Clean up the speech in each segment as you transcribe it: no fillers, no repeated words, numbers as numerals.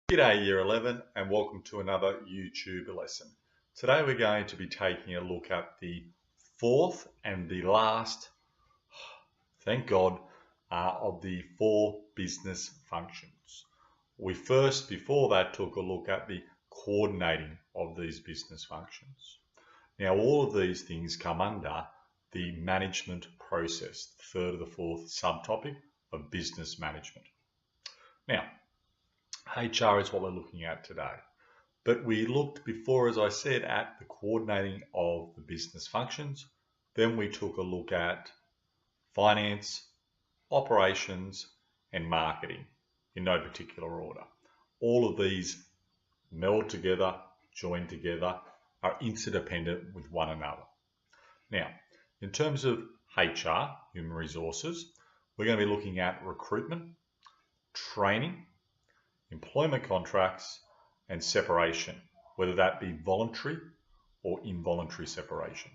G'day Year 11 and welcome to another YouTube lesson. Today we're going to be taking a look at the fourth and the last, thank God, of the 4 business functions. We first, before that, took a look at the coordinating of these business functions. Now all of these things come under the management process, the third of the fourth subtopic of business management. Now, HR is what we're looking at today. But we looked before, as I said, at the coordinating of the business functions. Then we took a look at finance, operations, and marketing in no particular order. All of these meld together, join together, are interdependent with one another. Now, in terms of HR, human resources, we're going to be looking at recruitment, training, employment contracts, and separation, whether that be voluntary or involuntary separation.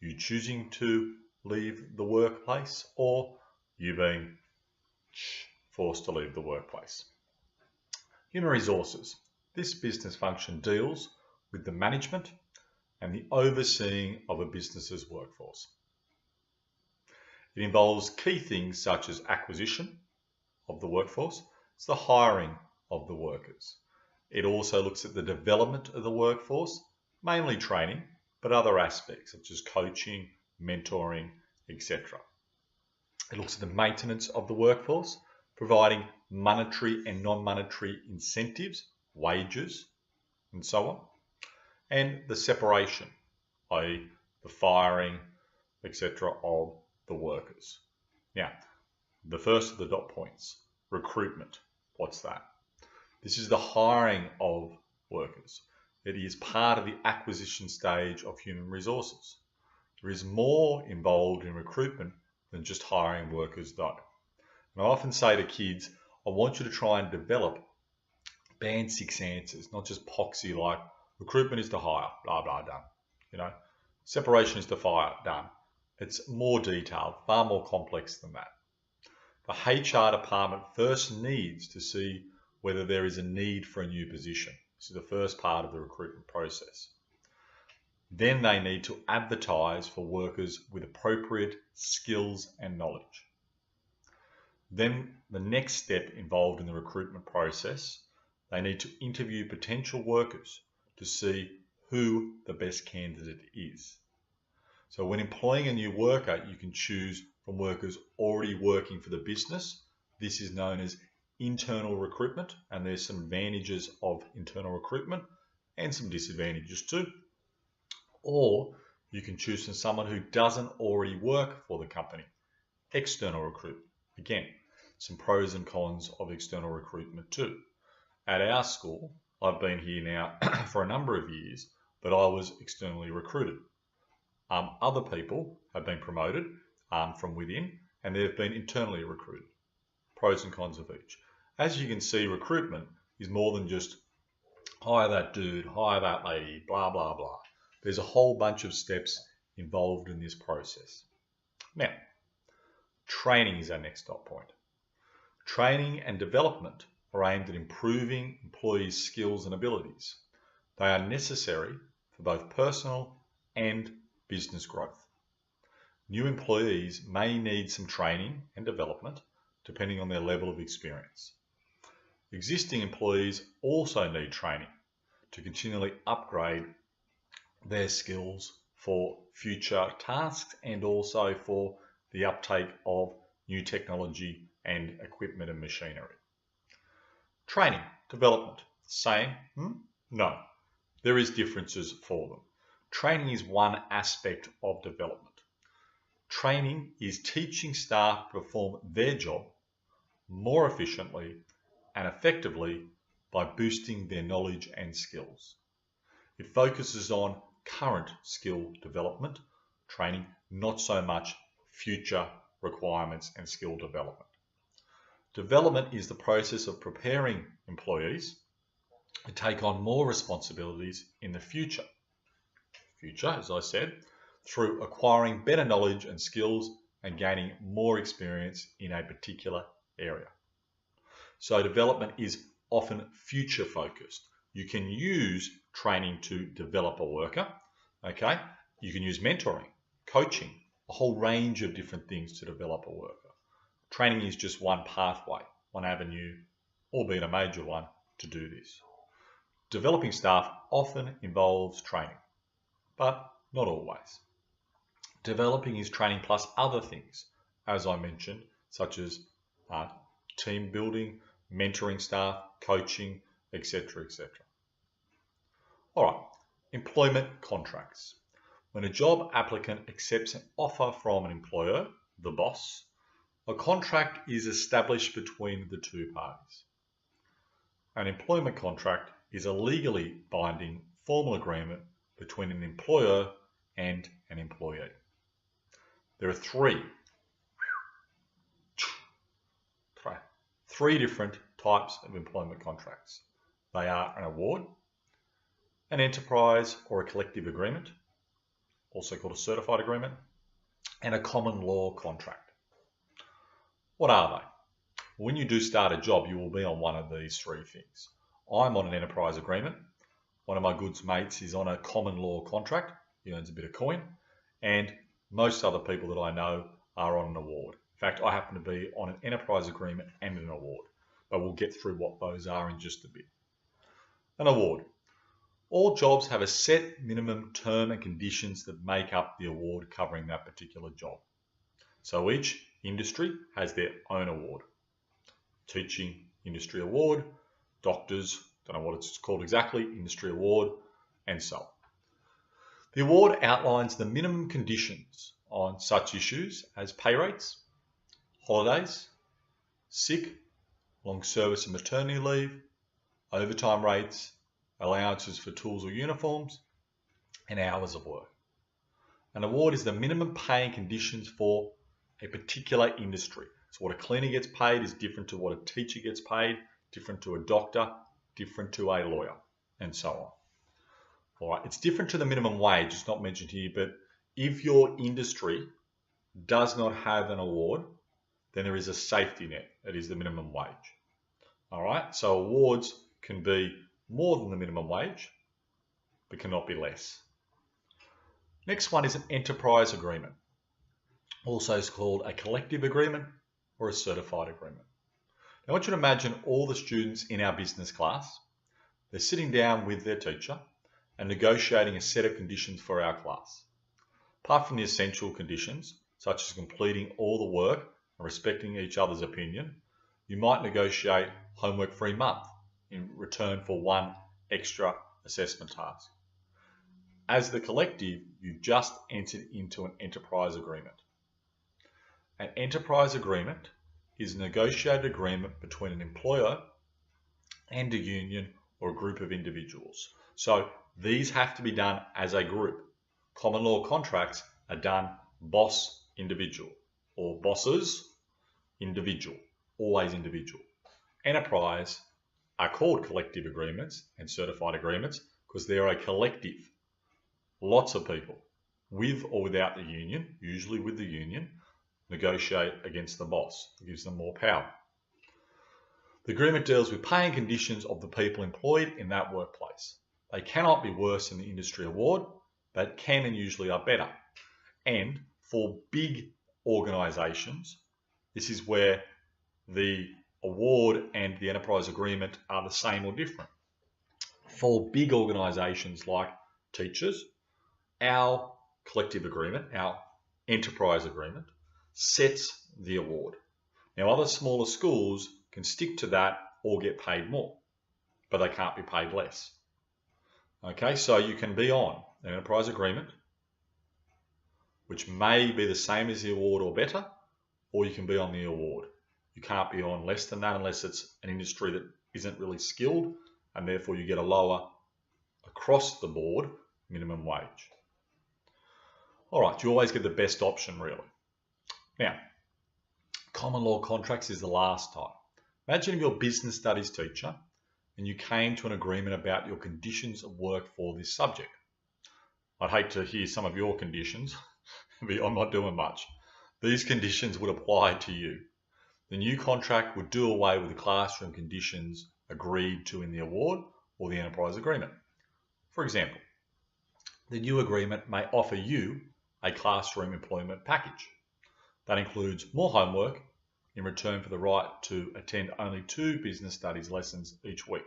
You choosing to leave the workplace or you being forced to leave the workplace. Human resources. This business function deals with the management and the overseeing of a business's workforce. It involves key things such as acquisition of the workforce. It's the hiring of the workers. It also looks at the development of the workforce, mainly training, but other aspects such as coaching, mentoring, etc. It looks at the maintenance of the workforce, providing monetary and non-monetary incentives, wages, and so on, and the separation, i.e. the firing, etc. of the workers. Now, the first of the dot points, recruitment. What's that? This is the hiring of workers. It is part of the acquisition stage of human resources. There is more involved in recruitment than just hiring workers though. And I often say to kids, I want you to try and develop band 6 answers, not just poxy like recruitment is to hire, blah, blah, done. Separation is to fire, done. It's more detailed, far more complex than that. The HR department first needs to see whether there is a need for a new position. This is the first part of the recruitment process. Then they need to advertise for workers with appropriate skills and knowledge. Then the next step involved in the recruitment process, they need to interview potential workers to see who the best candidate is. So when employing a new worker, you can choose from workers already working for the business. This is known as internal recruitment, and there's some advantages of internal recruitment and some disadvantages too. Or you can choose from someone who doesn't already work for the company, external recruitment. Again, some pros and cons of external recruitment too. At our school, I've been here now for a number of years, but I was externally recruited. Other people have been promoted from within, and they've been internally recruited. Pros and cons of each. As you can see, recruitment is more than just hire that dude, hire that lady, blah, blah, blah. There's a whole bunch of steps involved in this process. Now, training is our next dot point. Training and development are aimed at improving employees' skills and abilities. They are necessary for both personal and business growth. New employees may need some training and development depending on their level of experience. Existing employees also need training to continually upgrade their skills for future tasks and also for the uptake of new technology and equipment and machinery. Training, development, same? No, there is differences for them. Training is one aspect of development. Training is teaching staff to perform their job more efficiently and effectively by boosting their knowledge and skills. It focuses on current skill development, training, not so much future requirements and skill development. Development is the process of preparing employees to take on more responsibilities in the future. Future, as I said, through acquiring better knowledge and skills and gaining more experience in a particular area. So development is often future focused. You can use training to develop a worker, okay? You can use mentoring, coaching, a whole range of different things to develop a worker. Training is just one pathway, one avenue, albeit a major one, to do this. Developing staff often involves training, but not always. Developing is training plus other things, as I mentioned, such as team building, mentoring staff, coaching, etc., etc. All right, employment contracts. When a job applicant accepts an offer from an employer, the boss, a contract is established between the two parties. An employment contract is a legally binding formal agreement between an employer and an employee. There are three different types of employment contracts. They are an award, an enterprise or a collective agreement, also called a certified agreement, and a common law contract. What are they? When you do start a job, you will be on one of these three things. I'm on an enterprise agreement. One of my good mates is on a common law contract. He earns a bit of coin. And most other people that I know are on an award. In fact, I happen to be on an enterprise agreement and an award. But we'll get through what those are in just a bit. An award. All jobs have a set minimum term and conditions that make up the award covering that particular job. So each industry has their own award. Teaching, industry award. Doctors, don't know what it's called exactly, industry award, and so on. The award outlines the minimum conditions on such issues as pay rates, holidays, sick, long service and maternity leave, overtime rates, allowances for tools or uniforms, and hours of work. An award is the minimum paying conditions for a particular industry. So what a cleaner gets paid is different to what a teacher gets paid, different to a doctor, different to a lawyer, and so on. All right, it's different to the minimum wage, it's not mentioned here, but if your industry does not have an award, then there is a safety net. It is the minimum wage. All right, so awards can be more than the minimum wage, but cannot be less. Next one is an enterprise agreement, also is called a collective agreement or a certified agreement. Now I want you to imagine all the students in our business class, they're sitting down with their teacher and negotiating a set of conditions for our class. Apart from the essential conditions, such as completing all the work and respecting each other's opinion, you might negotiate homework-free month in return for one extra assessment task. As the collective, you've just entered into an enterprise agreement. An enterprise agreement is a negotiated agreement between an employer and a union or a group of individuals. So these have to be done as a group. Common law contracts are done boss individual or bosses individual, always individual. Enterprise are called collective agreements and certified agreements because they're a collective. Lots of people, with or without the union, usually with the union, negotiate against the boss. It gives them more power. The agreement deals with pay and conditions of the people employed in that workplace. They cannot be worse than the industry award, but can and usually are better. And for big organisations, this is where the award and the enterprise agreement are the same or different. For big organisations like teachers, our collective agreement, our enterprise agreement, sets the award. Now other smaller schools can stick to that or get paid more, but they can't be paid less. Okay, so you can be on an enterprise agreement, which may be the same as the award or better, or you can be on the award. You can't be on less than that unless it's an industry that isn't really skilled, and therefore you get a lower across the board minimum wage. All right, you always get the best option really. Now, common law contracts is the last type. Imagine you're a business studies teacher and you came to an agreement about your conditions of work for this subject. I'd hate to hear some of your conditions, but I'm not doing much. These conditions would apply to you. The new contract would do away with the classroom conditions agreed to in the award or the enterprise agreement. For example, the new agreement may offer you a classroom employment package. That includes more homework in return for the right to attend only 2 business studies lessons each week.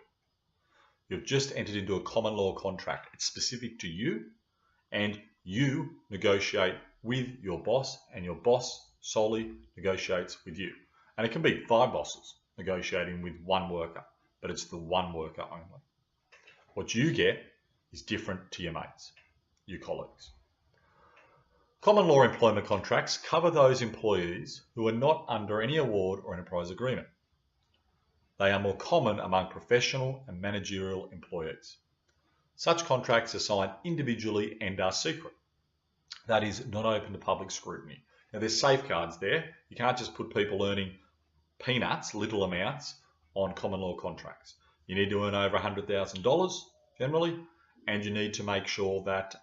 You've just entered into a common law contract. It's specific to you, and you negotiate with your boss, and your boss solely negotiates with you. And it can be 5 bosses negotiating with 1 worker, but it's the 1 worker only. What you get is different to your mates, your colleagues. Common law employment contracts cover those employees who are not under any award or enterprise agreement. They are more common among professional and managerial employees. Such contracts are signed individually and are secret. That is not open to public scrutiny. Now there's safeguards there. You can't just put people earning peanuts, little amounts, on common law contracts. You need to earn over $100,000 generally, and you need to make sure that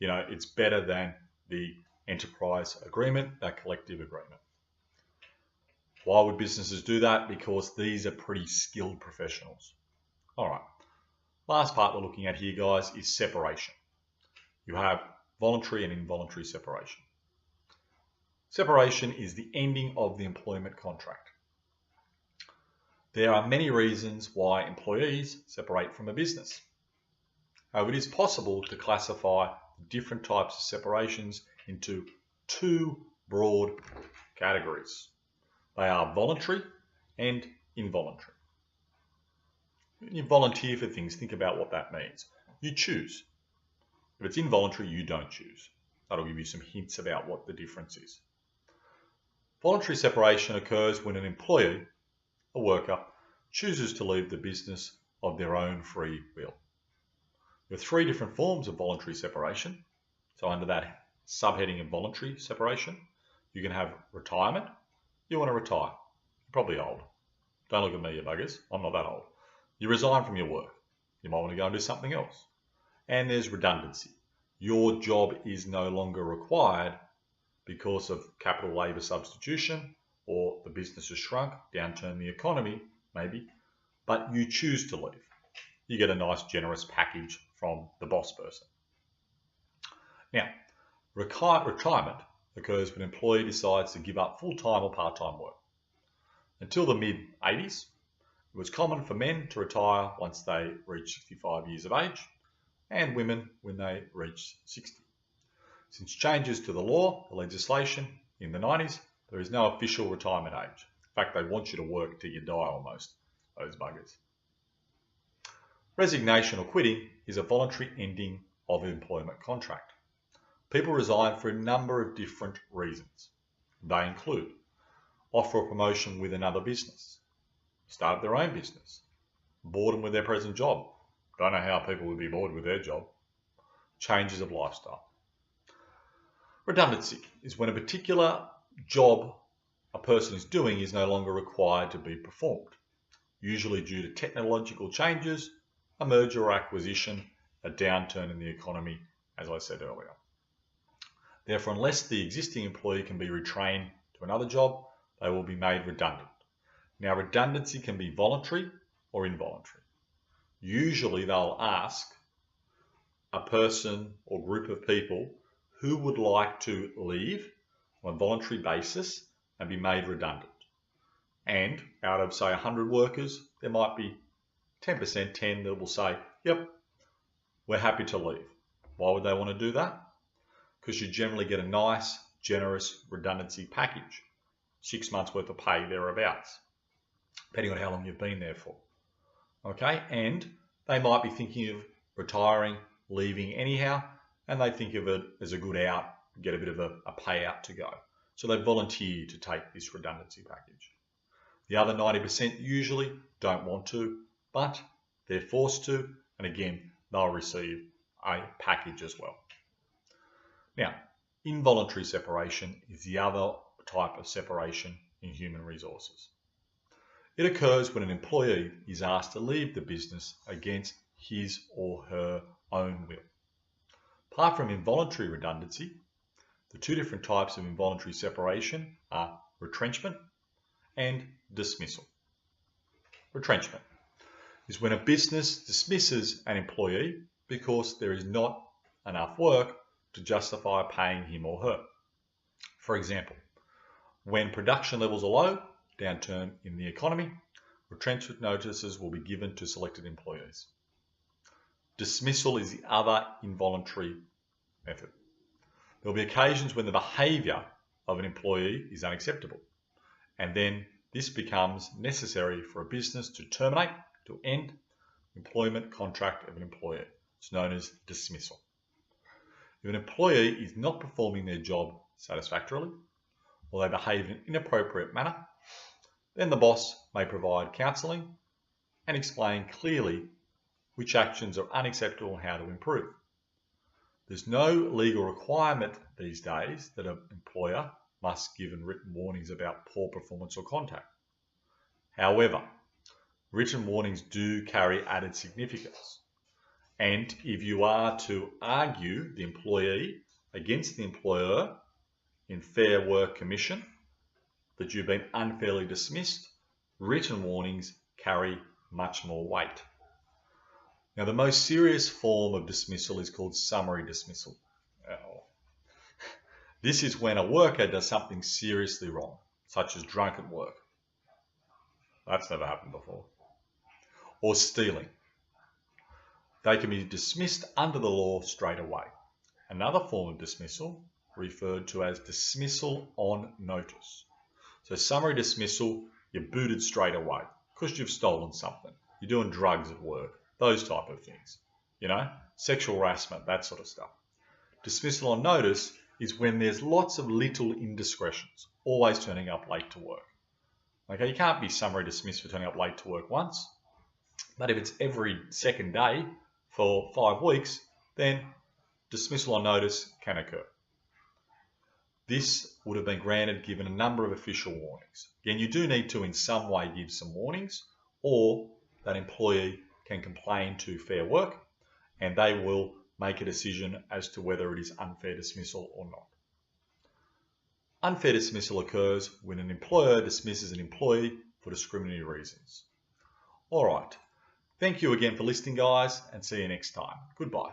it's better than the enterprise agreement, that collective agreement. Why would businesses do that? Because these are pretty skilled professionals. All right, last part we're looking at here, guys, is separation. You have voluntary and involuntary separation. Separation is the ending of the employment contract. There are many reasons why employees separate from a business. However, it is possible to classify different types of separations into 2 broad categories. They are voluntary and involuntary. When you volunteer for things, think about what that means. You choose. If it's involuntary, you don't choose. That'll give you some hints about what the difference is. Voluntary separation occurs when an employee, a worker, chooses to leave the business of their own free will. There are 3 different forms of voluntary separation. So under that subheading of voluntary separation, you can have retirement. You want to retire. You're probably old. Don't look at me, you buggers. I'm not that old. You resign from your work. You might want to go and do something else. And there's redundancy. Your job is no longer required because of capital labour substitution, or the business has shrunk, downturn the economy, maybe, but you choose to leave. You get a nice generous package from the boss person. Now, retirement occurs when an employee decides to give up full-time or part-time work. Until the mid-80s, it was common for men to retire once they reached 65 years of age, and women when they reached 60. Since changes to the law, the legislation, in the 90s, there is no official retirement age. In fact, they want you to work till you die almost, those buggers. Resignation or quitting is a voluntary ending of an employment contract. People resign for a number of different reasons. They include offer a promotion with another business, start their own business, boredom with their present job. Don't know how people would be bored with their job. Changes of lifestyle. Redundancy is when a particular job a person is doing is no longer required to be performed, usually due to technological changes, a merger or acquisition, a downturn in the economy, as I said earlier. Therefore, unless the existing employee can be retrained to another job, they will be made redundant. Now, redundancy can be voluntary or involuntary. Usually, they'll ask a person or group of people who would like to leave on a voluntary basis and be made redundant. And out of, say, 100 workers, there might be 10%, 10 that will say, yep, we're happy to leave. Why would they want to do that? Because you generally get a nice, generous redundancy package. 6 months worth of pay thereabouts, depending on how long you've been there for. Okay, and they might be thinking of retiring, leaving anyhow, and they think of it as a good out, get a bit of a payout to go. So they volunteer to take this redundancy package. The other 90% usually don't want to, but they're forced to, and again, they'll receive a package as well. Now, involuntary separation is the other type of separation in human resources. It occurs when an employee is asked to leave the business against his or her own will. Apart from involuntary redundancy, the 2 different types of involuntary separation are retrenchment and dismissal. Retrenchment. is when a business dismisses an employee because there is not enough work to justify paying him or her. For example, when production levels are low, downturn in the economy, retrenchment notices will be given to selected employees. Dismissal is the other involuntary method. There will be occasions when the behaviour of an employee is unacceptable, and then this becomes necessary for a business to terminate, to end employment contract of an employee. It's known as dismissal. If an employee is not performing their job satisfactorily, or they behave in an inappropriate manner, then the boss may provide counselling and explain clearly which actions are unacceptable and how to improve. There's no legal requirement these days that an employer must give written warnings about poor performance or conduct. However, written warnings do carry added significance. And if you are to argue the employee against the employer in Fair Work Commission that you've been unfairly dismissed, written warnings carry much more weight. Now, the most serious form of dismissal is called summary dismissal. This is when a worker does something seriously wrong, such as drunk at work. That's never happened before. Or stealing. They can be dismissed under the law straight away. Another form of dismissal, referred to as dismissal on notice. So summary dismissal, you're booted straight away because you've stolen something. You're doing drugs at work, those type of things. You know, sexual harassment, that sort of stuff. Dismissal on notice is when there's lots of little indiscretions, always turning up late to work. Okay, you can't be summary dismissed for turning up late to work once, but if it's every second day for 5 weeks, then dismissal on notice can occur. This would have been granted given a number of official warnings. Again, you do need to in some way give some warnings, or that employee can complain to Fair Work and they will make a decision as to whether it is unfair dismissal or not. Unfair dismissal occurs when an employer dismisses an employee for discriminatory reasons. All right. Thank you again for listening, guys, and see you next time. Goodbye.